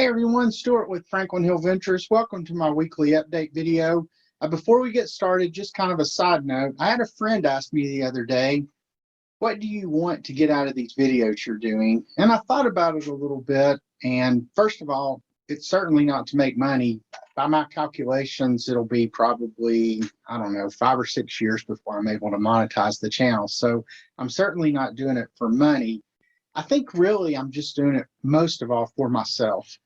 Hey everyone, Stuart with Franklin Hill Ventures. Welcome to my weekly update video. Before we get started, just kind of a side note, I had a friend ask me the other day, what do you want to get out of these videos you're doing? And I thought about it a little bit. And first of all, it's certainly not to make money. By my calculations, it'll be probably, I don't know, 5 or 6 years before I'm able to monetize the channel. So I'm certainly not doing it for money. I think really I'm just doing it most of all for myself.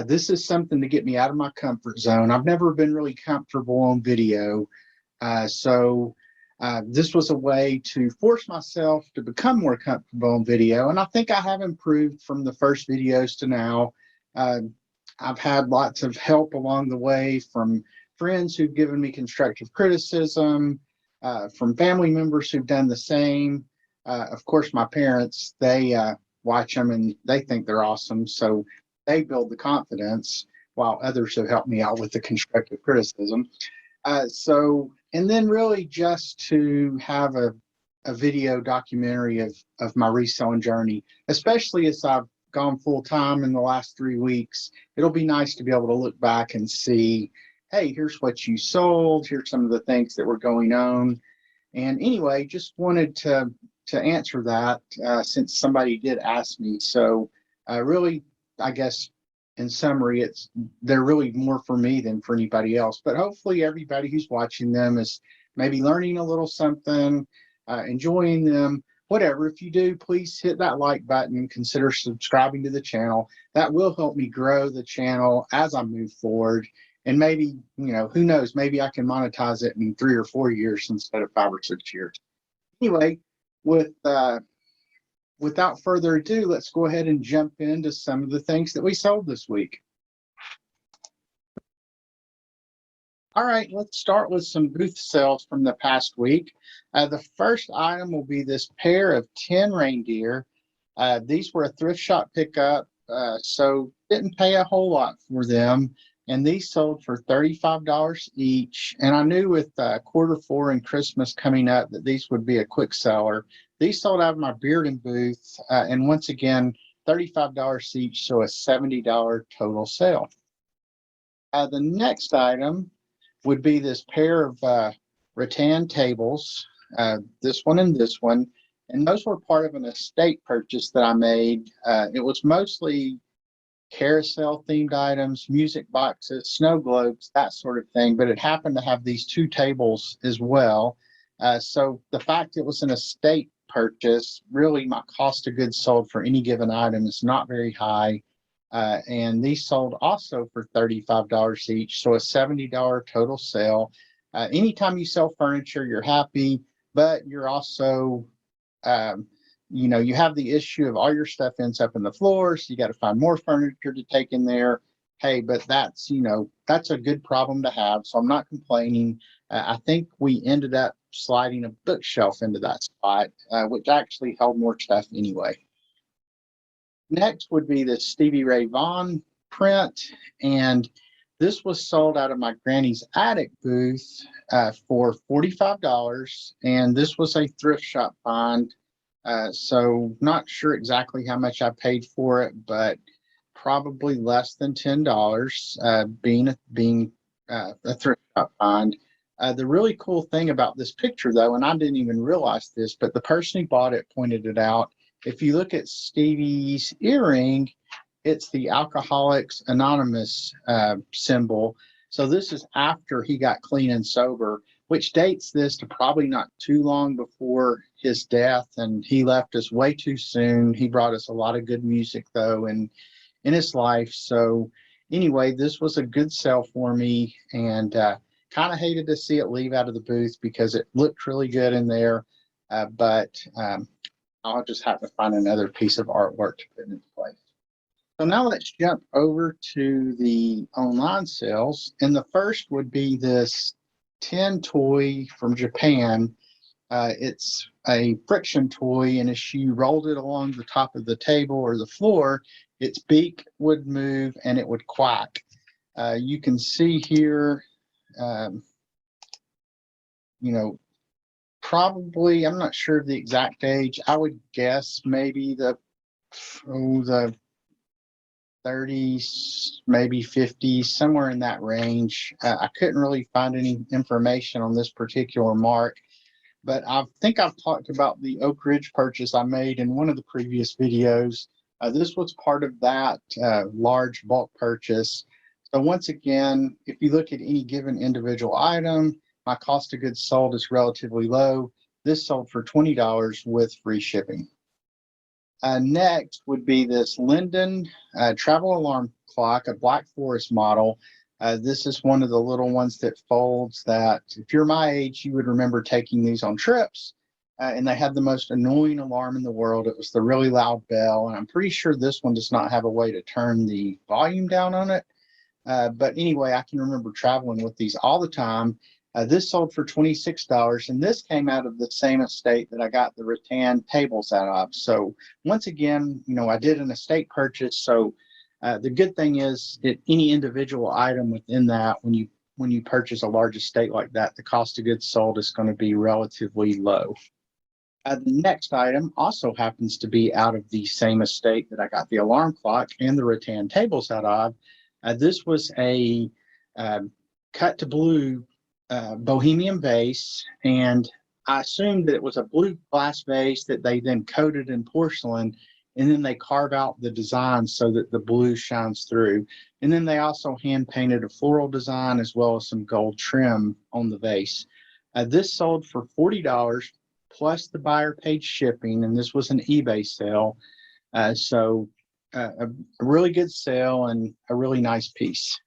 This is something to get me out of my comfort zone. I've never been really comfortable on video. So this was a way to force myself to become more comfortable on video. And I think I have improved from the first videos to now. I've had lots of help along the way from friends who've given me constructive criticism, from family members who've done the same. Of course, my parents, they watch them and they think they're awesome. So they build the confidence while others have helped me out with the constructive criticism. And then really just to have a video documentary of my reselling journey, especially as I've gone full time in the last 3 weeks, it'll be nice to be able to look back and see, hey, here's what you sold. Here's some of the things that were going on. And anyway, just wanted to answer that since somebody did ask me. So really, I guess in summary, they're really more for me than for anybody else. But hopefully everybody who's watching them is maybe learning a little something, enjoying them, whatever. If you do, please hit that like button and consider subscribing to the channel. That will help me grow the channel as I move forward. And maybe, who knows, maybe I can monetize it in 3 or 4 years instead of 5 or 6 years. Anyway, without further ado, let's go ahead and jump into some of the things that we sold this week. All right, let's start with some booth sales from the past week. The first item will be this pair of 10 reindeer. These were a thrift shop pickup, so didn't pay a whole lot for them. And these sold for $35 each. And I knew with Q4 and Christmas coming up that these would be a quick seller. These sold out of my Bearden booth. And once again, $35 each, so a $70 total sale. The next item would be this pair of rattan tables, this one and this one. And those were part of an estate purchase that I made. It was mostly carousel themed items, music boxes, snow globes, that sort of thing, but it happened to have these 2 tables as well. So the fact it was an estate purchase, really my cost of goods sold for any given item is not very high. And these sold also for $35 each, so a $70 total sale. Anytime you sell furniture, you're happy, but you're also you have the issue of all your stuff ends up in the floor, so you got to find more furniture to take in there. Hey, but that's a good problem to have, so I'm not complaining. I think we ended up sliding a bookshelf into that spot, which actually held more stuff anyway. Next would be the Stevie Ray Vaughan print, and this was sold out of my Granny's Attic booth for $45, and this was a thrift shop find. So not sure exactly how much I paid for it, but probably less than $10, being a thrift shop find. The really cool thing about this picture, though, and I didn't even realize this, but the person who bought it pointed it out. If you look at Stevie's earring, it's the Alcoholics Anonymous symbol. So this is after he got clean and sober, which dates this to probably not too long before his death, and he left us way too soon. He brought us a lot of good music, though, in his life. So anyway, this was a good sell for me, and kind of hated to see it leave out of the booth because it looked really good in there, but I'll just have to find another piece of artwork to put in its place. So now let's jump over to the online sales, and the first would be this 10 toy from Japan. It's a friction toy, and as you rolled it along the top of the table or the floor, its beak would move and it would quack. You can see here, probably, I'm not sure of the exact age. I would guess maybe the 30s, maybe 50s, somewhere in that range. I couldn't really find any information on this particular mark, but I think I've talked about the Oak Ridge purchase I made in one of the previous videos. This was part of that large bulk purchase. So once again, if you look at any given individual item, my cost of goods sold is relatively low. This sold for $20 with free shipping. Next would be this Linden travel alarm clock, a Black Forest model. This is one of the little ones that folds that if you're my age, you would remember taking these on trips. And they had the most annoying alarm in the world. It was the really loud bell. And I'm pretty sure this one does not have a way to turn the volume down on it. But anyway, I can remember traveling with these all the time. This sold for $26, and this came out of the same estate that I got the Rattan Tables out of. So once again, you know, I did an estate purchase. So the good thing is that any individual item within that, when you purchase a large estate like that, the cost of goods sold is going to be relatively low. The next item also happens to be out of the same estate that I got the alarm clock and the Rattan Tables out of. This was a cut to blue Bohemian Vase, and I assumed that it was a blue glass vase that they then coated in porcelain, and then they carve out the design so that the blue shines through. And then they also hand painted a floral design as well as some gold trim on the vase. This sold for $40 plus the buyer paid shipping, and this was an eBay sale. So a really good sale and a really nice piece.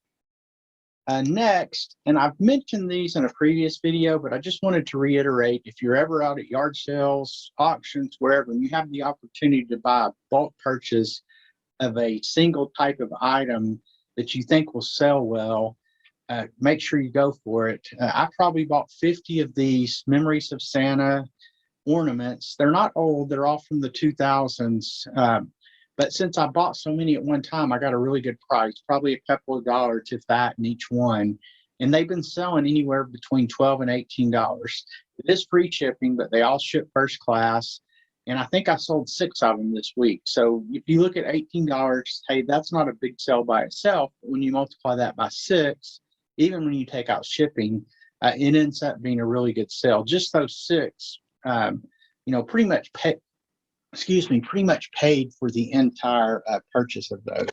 Next, and I've mentioned these in a previous video, but I just wanted to reiterate, if you're ever out at yard sales, auctions, wherever, and you have the opportunity to buy a bulk purchase of a single type of item that you think will sell well, make sure you go for it. I probably bought 50 of these Memories of Santa ornaments. They're not old, they're all from the 2000s. But since I bought so many at one time, I got a really good price, probably a couple of dollars if that in each one. And they've been selling anywhere between $12 and $18. It is free shipping, but they all ship first class. And I think I sold 6 of them this week. So if you look at $18, hey, that's not a big sale by itself. But when you multiply that by 6, even when you take out shipping, it ends up being a really good sale. Just those 6, pretty much paid for the entire purchase of those.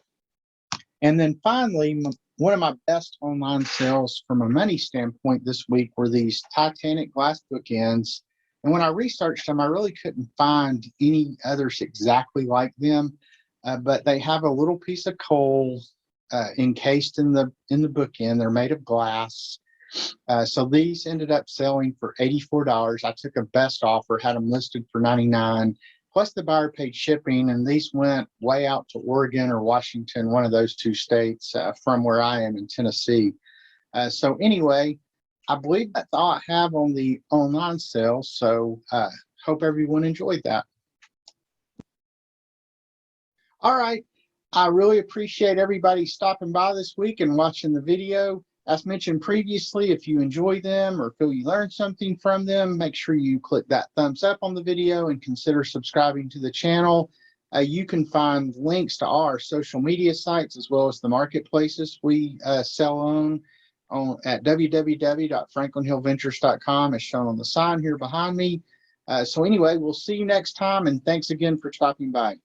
And then finally, one of my best online sales from a money standpoint this week were these Titanic glass bookends. And when I researched them, I really couldn't find any others exactly like them. But they have a little piece of coal encased in the bookend. They're made of glass. So these ended up selling for $84. I took a best offer, had them listed for $99. Plus the buyer paid shipping, and these went way out to Oregon or Washington, one of those 2 states from where I am in Tennessee. So anyway, I believe that's all I have on the online sales. So hope everyone enjoyed that. All right. I really appreciate everybody stopping by this week and watching the video. As mentioned previously, if you enjoy them or feel you learned something from them, make sure you click that thumbs up on the video and consider subscribing to the channel. You can find links to all our social media sites as well as the marketplaces we sell on at www.franklinhillventures.com, as shown on the sign here behind me. So anyway, we'll see you next time, and thanks again for stopping by.